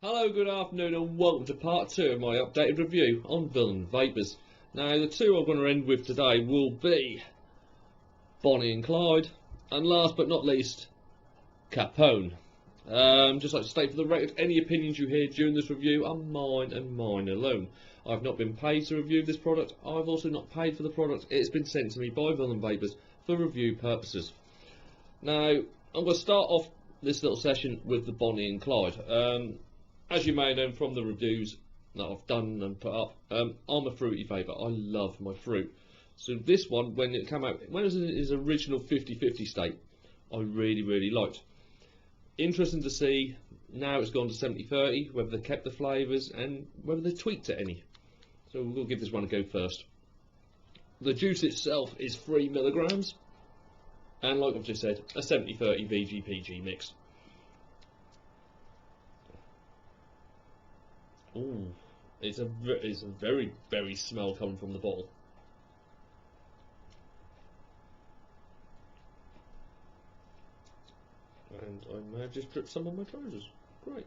Hello, good afternoon and welcome to part 2 of my updated review on Villain Vapors. Now the two I'm going to end with today will be Bonnie and Clyde, and last but not least, Capone. Just like to state for the record, any opinions you hear during this review are mine and mine alone. I've not been paid to review this product. I've also not paid for the product. It's been sent to me by Villain Vapors for review purposes. Now I'm going to start off this little session with the Bonnie and Clyde. As you may know from the reviews that I've done and put up, I'm a fruity vapor. I love my fruit. So this one, when it came out, when it was in its original 50-50 state, I really liked. Interesting to see now it's gone to 70-30, whether they kept the flavours and whether they tweaked it any. So we'll give this one a go first. The juice itself is 3 milligrams, and like I've just said, a 70-30 VG-PG mix. Ooh, it's a very berry smell coming from the bottle. And I may have just dripped some on my trousers. Great.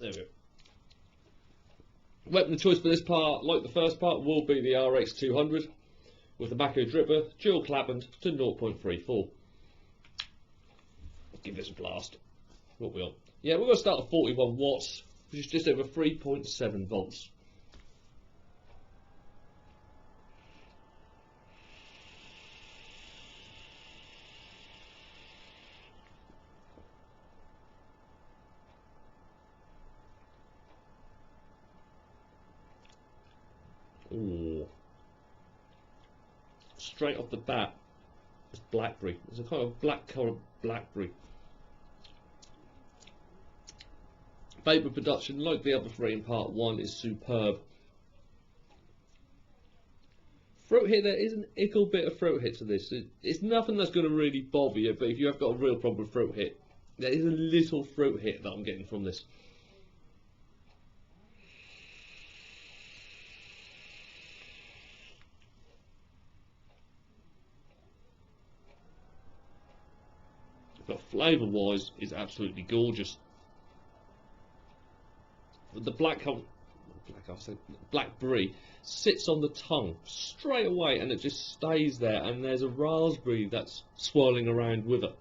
There we go. Weapon of choice for this part, like the first part, will be the RX200 with the Mako dripper, dual clappened to 0.34. Give this a blast. What we on? Yeah, we're going to start at 41 watts, which is just over 3.7 volts. Ooh. Straight off the bat, it's blackberry. It's a kind of black coloured blackberry. Vapor production, like the other three in part 1, is superb. Throat hit, there is an ickle bit of throat hit to this. It's nothing that's going to really bother you, but if you have got a real problem with throat hit, there is a little throat hit that I'm getting from this. But flavour wise, is absolutely gorgeous. The blackberry sits on the tongue straight away, and it just stays there, and there's a raspberry that's swirling around with it.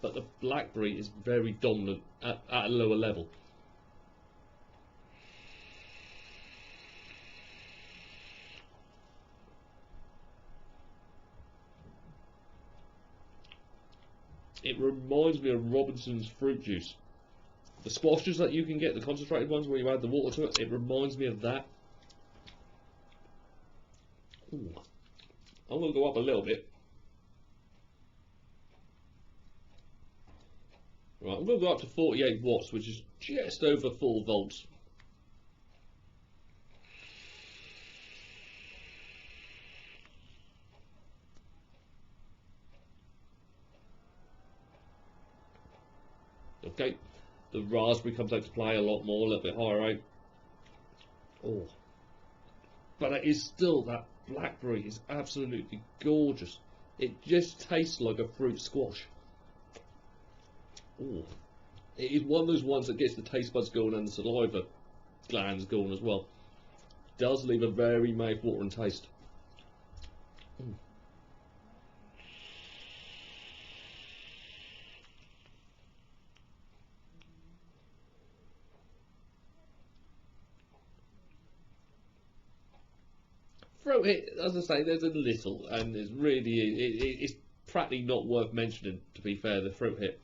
But the blackberry is very dominant at a lower level. It reminds me of Robinson's fruit juice. The squash juice that you can get, the concentrated ones where you add the water to it, it reminds me of that. Ooh. I'm going to go up a little bit. Right, I'm going to go up to 48 watts, which is just over 4 volts. Okay. The raspberry comes out to play a lot more, a little bit higher out. Oh, but it is still, that blackberry is absolutely gorgeous. It just tastes like a fruit squash. Oh, it is one of those ones that gets the taste buds going and the saliva glands going as well. It does leave a very mouth-watering taste. Mm. Throat hit, as I say, there's a little, and it's really, it's practically not worth mentioning, to be fair, the throat hit.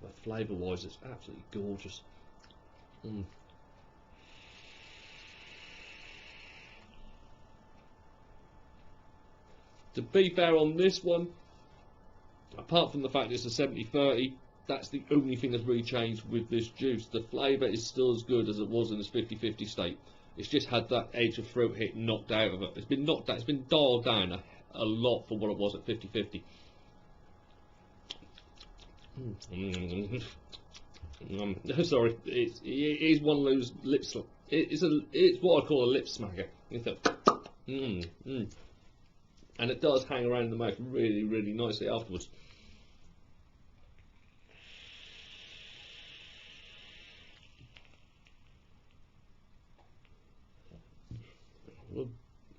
But flavour wise, it's absolutely gorgeous. Mm. To be fair on this one, apart from the fact it's a 70-30, that's the only thing that's really changed with this juice. The flavour is still as good as it was in its 50-50 state. It's just had that edge of throat hit knocked out of it. It's been knocked out, it's been dialed down a lot for what it was at 50-50. Sorry, it is one of those lips. It's what I call a lip smacker. And it does hang around in the mouth really, really nicely afterwards.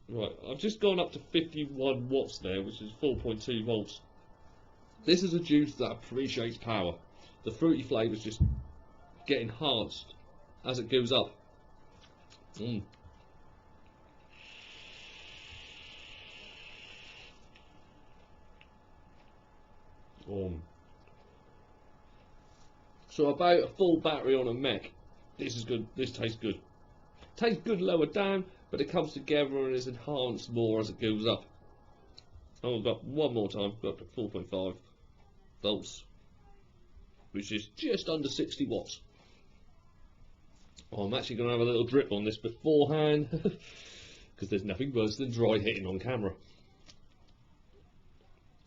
Right, I've just gone up to 51 watts there, which is 4.2 volts. This is a juice that appreciates power. The fruity flavours just get enhanced as it goes up. So about a full battery on a mech. This is good. This tastes good. Tastes good lower down, but it comes together and is enhanced more as it goes up. Oh, I've got one more time. Got up to 4.5 volts, which is just under 60 watts. Oh, I'm actually going to have a little drip on this beforehand, because there's nothing worse than dry hitting on camera.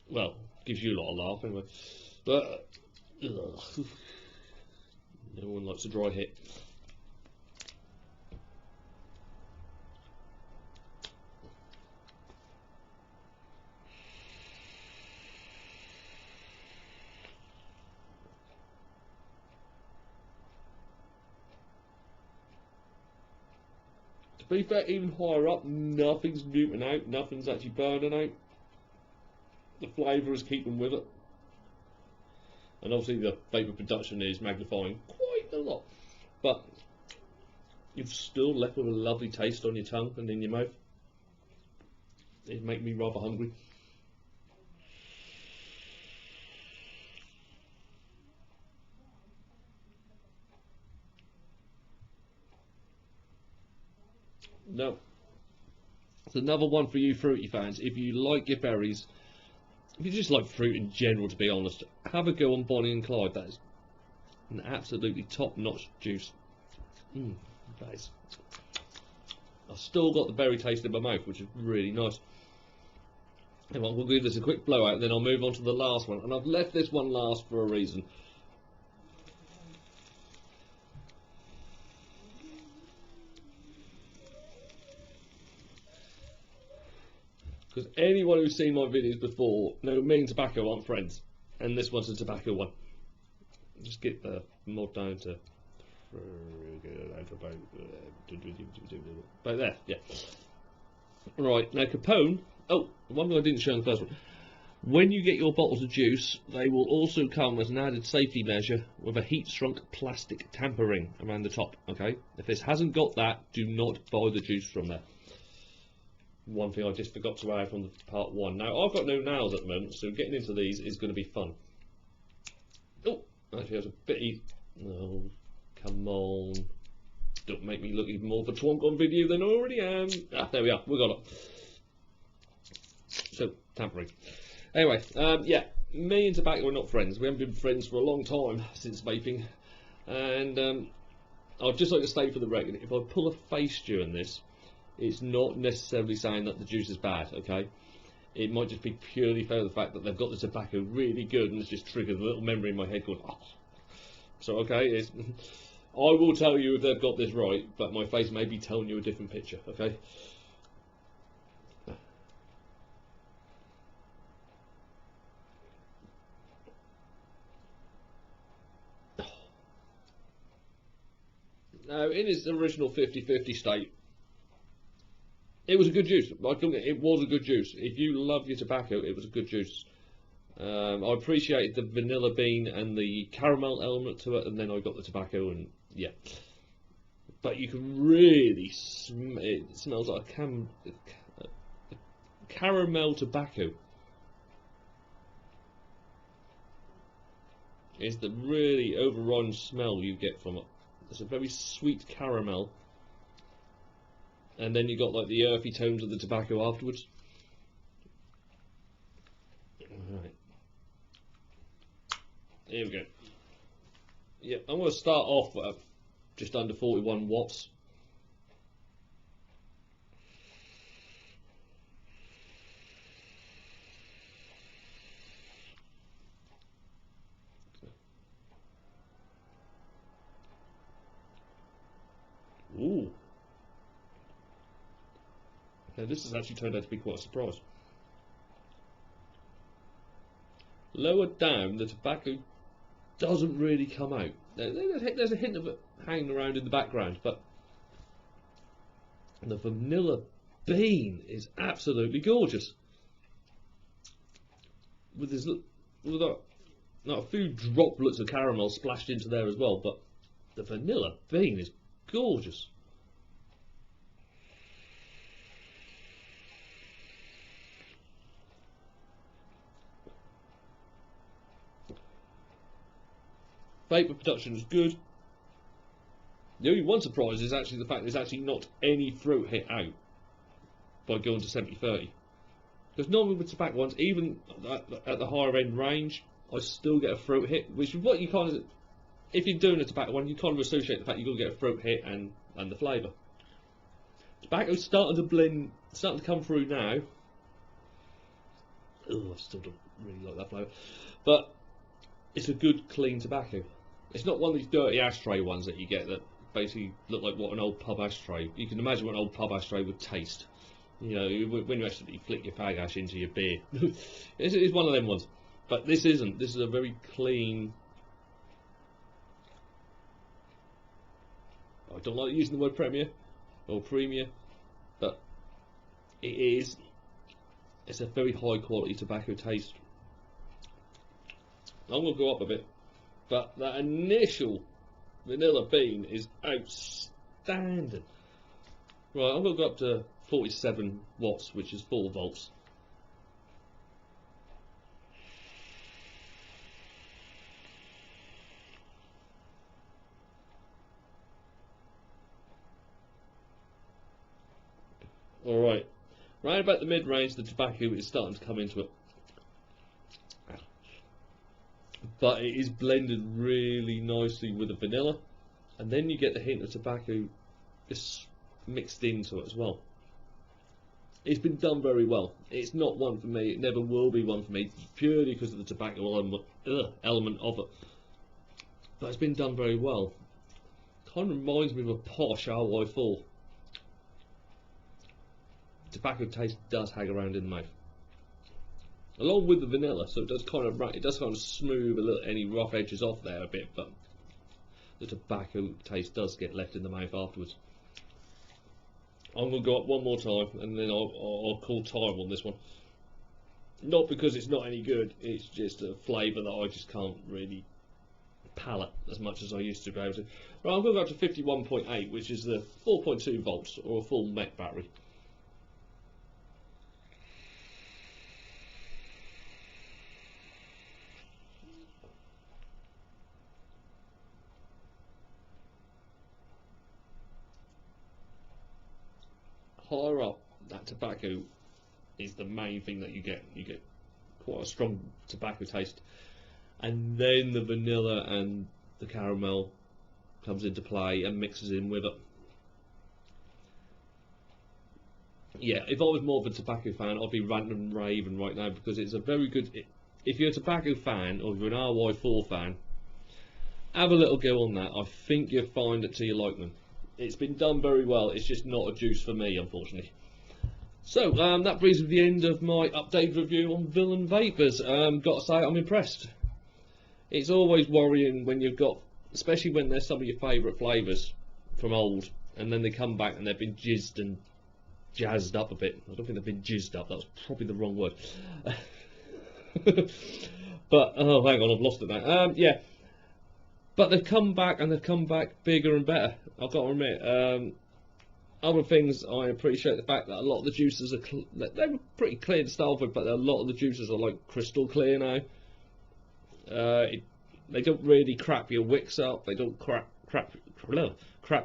Well, gives you a lot of laugh anyway. But ugh, no one likes a dry hit. To be fair, even higher up, nothing's newting out, nothing's actually burning out. The flavour is keeping with it. And obviously the vapour production is magnifying quite a lot. But you've still left with a lovely taste on your tongue and in your mouth. It makes me rather hungry. Now, it's another one for you fruity fans. If you like your berries, if you just like fruit in general, to be honest, have a go on Bonnie and Clyde. That is an absolutely top-notch juice. That is. I've still got the berry taste in my mouth, which is really nice. Anyway, we'll give this a quick blowout, and then I'll move on to the last one. And I've left this one last for a reason. Because anyone who's seen my videos before knows me and tobacco aren't friends, and this one's a tobacco one. Just get the mod down to about there, yeah. Right, now Capone, oh, one thing I didn't show in the first one. When you get your bottles of juice, they will also come as an added safety measure with a heat-shrunk plastic tamper ring around the top, okay? If this hasn't got that, do not buy the juice from there. One thing I just forgot to add from the part one. Now, I've got no nails at the moment, so getting into these is going to be fun. Oh, actually, there's a bitty. Oh, come on. Don't make me look even more of a twonk on video than I already am. Ah, there we are. We got it. So, tampering. Anyway, yeah, me and tobacco are not friends. We haven't been friends for a long time since vaping. And I'd just like to state for the record, if I pull a face during this, it's not necessarily saying that the juice is bad, okay? It might just be purely for the fact that they've got the tobacco really good and it's just triggered a little memory in my head going, oh. So, okay, I will tell you if they've got this right, but my face may be telling you a different picture, okay? Now, in its original 50-50 state, it was a good juice. It was a good juice. If you love your tobacco, it was a good juice. I appreciated the vanilla bean and the caramel element to it, and then I got the tobacco, and yeah. But you can really it smells like a caramel tobacco. It's the really overrun smell you get from it. It's a very sweet caramel. And then you got like the earthy tones of the tobacco afterwards. Alright. Here we go. Yep, I'm going to start off at just under 41 watts. Ooh. Now this has actually turned out to be quite a surprise. Lower down, the tobacco doesn't really come out. There's a hint of it hanging around in the background, but the vanilla bean is absolutely gorgeous. With this, with a few droplets of caramel splashed into there as well, but the vanilla bean is gorgeous. Vapour production is good. The only one surprise is actually the fact there's actually not any fruit hit out by going to 70-30. Because normally with tobacco ones, even at the higher end range, I still get a fruit hit, which is what you kind of, if you're doing a tobacco one, you kind of associate the fact you're going to get a fruit hit and the flavour. Tobacco's starting to blend, starting to come through now. Oh, I still don't really like that flavour. But it's a good, clean tobacco. It's not one of these dirty ashtray ones that you get that basically look like what an old pub ashtray. You can imagine what an old pub ashtray would taste. You know, when you actually flick your fag ash into your beer. It's one of them ones. But this isn't. This is a very clean... I don't like using the word premier or premier, but it is. It's a very high quality tobacco taste. I'm going to go up a bit, but that initial vanilla bean is outstanding. Right, I'm going to go up to 47 watts, which is 4 volts. Alright, right about the mid-range, the tobacco is starting to come into it. But it is blended really nicely with the vanilla, and then you get the hint of tobacco just mixed into it as well. It's been done very well. It's not one for me, it never will be one for me, purely because of the tobacco element of it. But it's been done very well. Kind of reminds me of a posh RY4. Tobacco taste does hang around in the mouth, along with the vanilla, so it does kind of smooth a little any rough edges off there a bit, but the tobacco taste does get left in the mouth afterwards. I'm going to go up one more time and then I'll call time on this one. Not because it's not any good, it's just a flavour that I just can't really palate as much as I used to be able to. Right, I'm going to go up to 51.8, which is the 4.2 volts or a full mech battery. Higher up, that tobacco is the main thing that you get. You get quite a strong tobacco taste, and then the vanilla and the caramel comes into play and mixes in with it. Yeah, if I was more of a tobacco fan, I'd be ranting and raving right now, because it's a very good... If you're a tobacco fan, or if you're an RY4 fan, have a little go on that. I think you'll find it to your liking. It's been done very well, it's just not a juice for me, unfortunately. So, that brings me to the end of my updated review on Villain Vapors. Got to say, I'm impressed. It's always worrying when you've got, especially when they're some of your favourite flavours from old, and then they come back and they've been jizzed and jazzed up a bit. I don't think they've been jizzed up, that was probably the wrong word. But, oh, hang on, I've lost it now. Yeah. But they've come back, and they've come back bigger and better. I've got to admit. Other things, I appreciate the fact that a lot of the juices are they were pretty clear to start with, but a lot of the juices are like crystal clear now. They don't really crap your wicks up. They don't crap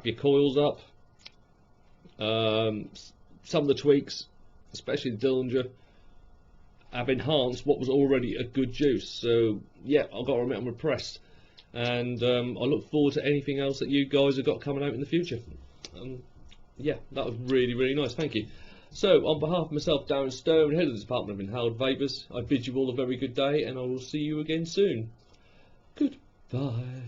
your coils up. Some of the tweaks, especially the Dillinger, have enhanced what was already a good juice. So yeah, I've got to admit I'm impressed. And I look forward to anything else that you guys have got coming out in the future. Yeah, that was really, really nice, thank you. So, on behalf of myself, Darren Stone, head of the Department of Inhaled Vapours, I bid you all a very good day, and I will see you again soon. Goodbye.